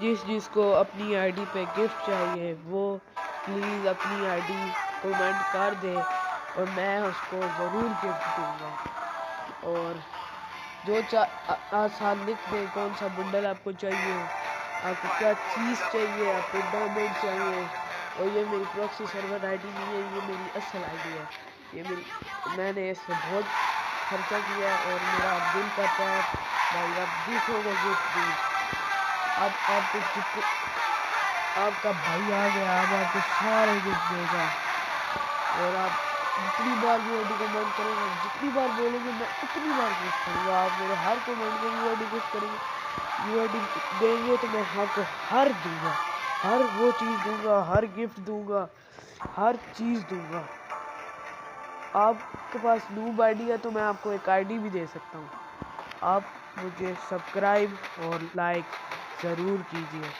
जिसको अपनी आईडी पे गिफ्ट चाहिए वो प्लीज़ अपनी आईडी कमेंट कर दे और मैं उसको ज़रूर गिफ्ट दूंगा। और जो आसान लिख दे कौन सा बंडल आपको चाहिए, आपको क्या चीज़ चाहिए, आपको डायमंड चाहिए। और ये मेरी प्रॉक्सी सर्वर आईडी नहीं है, ये मेरी असल आईडी है। ये मैंने इससे बहुत खर्चा किया और मेरा दिल करता है भाई आप दूसरों को गिफ्ट दूँ। अब आपको आपका भाई आ गया, अब आपको सारे गिफ्ट देगा। और आप जितनी बार भी यूआईडी कमेंट करेंगे, जितनी बार बोलेंगे मैं उतनी बार गिफ्ट करूँगा। आप मेरे हर कमेंट में यूआईडी गिफ्ट करेंगे, यूआईडी देंगे तो मैं आपको हर दूंगा, हर वो चीज़ दूंगा, हर गिफ्ट दूंगा, हर चीज़ दूंगा। आपके पास नूब आईडी है तो मैं आपको एक आईडी भी दे सकता हूँ। आप मुझे सब्सक्राइब और लाइक ज़रूर कीजिए।